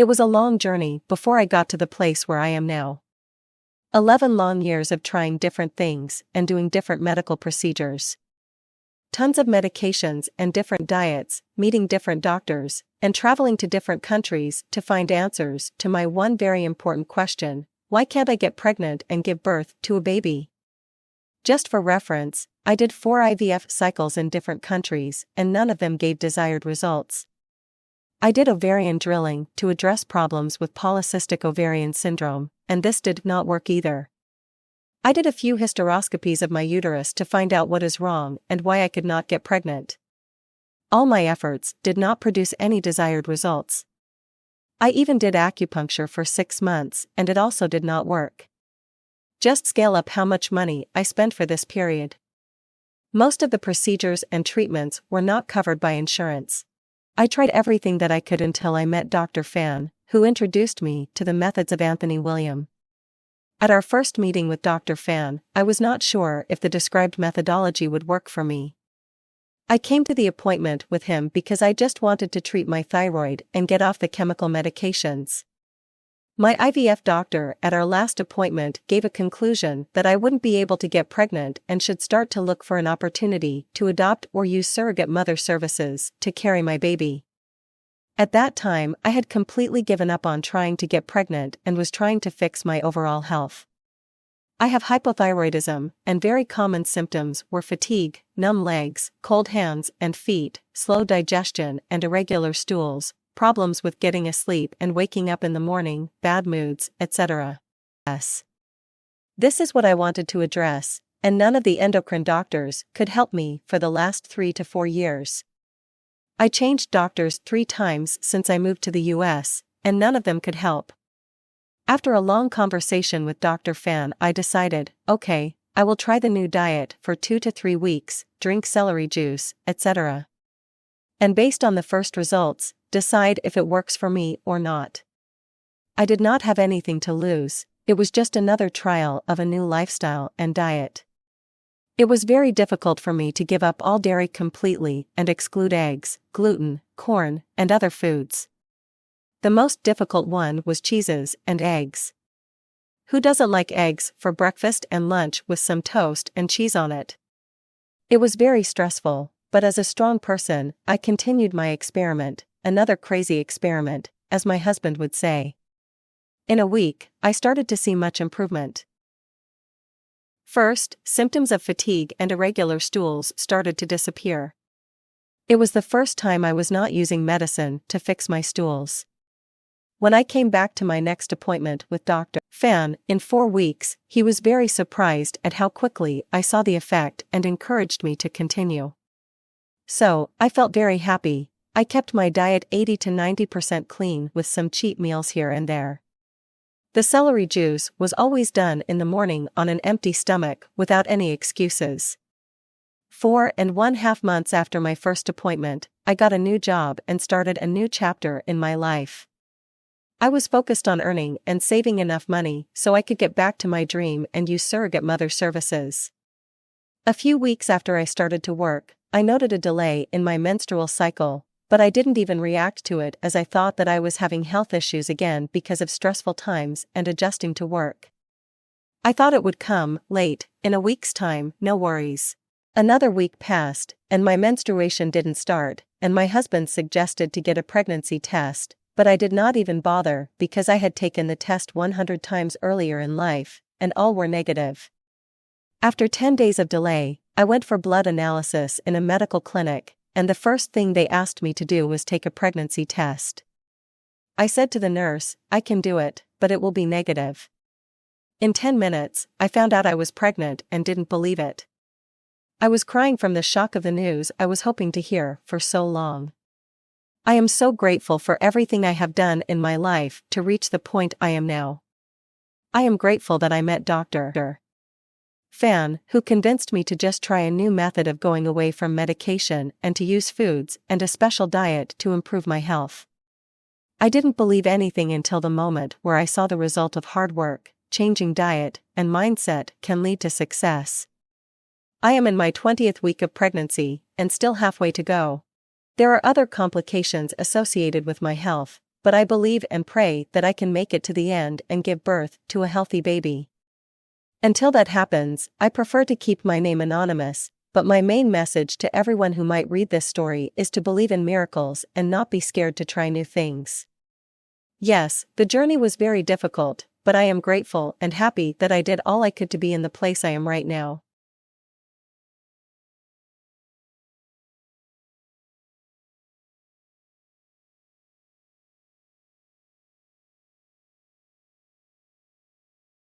It was a long journey before I got to the place where I am now. 11 long years of trying different things and doing different medical procedures. Tons of medications and different diets, meeting different doctors, and traveling to different countries to find answers to my one very important question: why can't I get pregnant and give birth to a baby? Just for reference, I did 4 IVF cycles in different countries, and none of them gave desired results. I did ovarian drilling to address problems with polycystic ovarian syndrome, and this did not work either. I did a few hysteroscopies of my uterus to find out what is wrong and why I could not get pregnant. All my efforts did not produce any desired results. I even did acupuncture for 6 months, and it also did not work. Just scale up how much money I spent for this period. Most of the procedures and treatments were not covered by insurance. I tried everything that I could until I met Dr. Fan, who introduced me to the methods of Anthony William. At our first meeting with Dr. Fan, I was not sure if the described methodology would work for me. I came to the appointment with him because I just wanted to treat my thyroid and get off the chemical medications. My IVF doctor at our last appointment gave a conclusion that I wouldn't be able to get pregnant and should start to look for an opportunity to adopt or use surrogate mother services to carry my baby. At that time, I had completely given up on trying to get pregnant and was trying to fix my overall health. I have hypothyroidism, and very common symptoms were fatigue, numb legs, cold hands and feet, slow digestion and irregular stools, problems with getting asleep and waking up in the morning, bad moods, etc. This is what I wanted to address, and none of the endocrine doctors could help me for the last 3 to 4 years. I changed doctors 3 times since I moved to the US, and none of them could help. After a long conversation with Dr. Fan, I decided, okay, I will try the new diet for 2 to 3 weeks, drink celery juice, etc. And based on the first results, decide if it works for me or not. I did not have anything to lose, it was just another trial of a new lifestyle and diet. It was very difficult for me to give up all dairy completely and exclude eggs, gluten, corn, and other foods. The most difficult one was cheeses and eggs. Who doesn't like eggs for breakfast and lunch with some toast and cheese on it? It was very stressful, but as a strong person, I continued my experiment, another crazy experiment, as my husband would say. In a week, I started to see much improvement. First, symptoms of fatigue and irregular stools started to disappear. It was the first time I was not using medicine to fix my stools. When I came back to my next appointment with Dr. Fan, in 4 weeks, he was very surprised at how quickly I saw the effect and encouraged me to continue. So, I felt very happy. I kept my diet 80 to 90% clean with some cheat meals here and there. The celery juice was always done in the morning on an empty stomach without any excuses. 4.5 months after my first appointment, I got a new job and started a new chapter in my life. I was focused on earning and saving enough money so I could get back to my dream and use surrogate mother services. A few weeks after I started to work, I noted a delay in my menstrual cycle, but I didn't even react to it as I thought that I was having health issues again because of stressful times and adjusting to work. I thought it would come late, in a week's time, no worries. Another week passed, and my menstruation didn't start, and my husband suggested to get a pregnancy test, but I did not even bother because I had taken the test 100 times earlier in life, and all were negative. After 10 days of delay, I went for blood analysis in a medical clinic, and the first thing they asked me to do was take a pregnancy test. I said to the nurse, I can do it, but it will be negative. In 10 minutes, I found out I was pregnant and didn't believe it. I was crying from the shock of the news I was hoping to hear for so long. I am so grateful for everything I have done in my life to reach the point I am now. I am grateful that I met Dr. Fan, who convinced me to just try a new method of going away from medication and to use foods and a special diet to improve my health. I didn't believe anything until the moment where I saw the result of hard work, changing diet, and mindset can lead to success. I am in my 20th week of pregnancy, and still halfway to go. There are other complications associated with my health, but I believe and pray that I can make it to the end and give birth to a healthy baby. Until that happens, I prefer to keep my name anonymous, but my main message to everyone who might read this story is to believe in miracles and not be scared to try new things. Yes, the journey was very difficult, but I am grateful and happy that I did all I could to be in the place I am right now.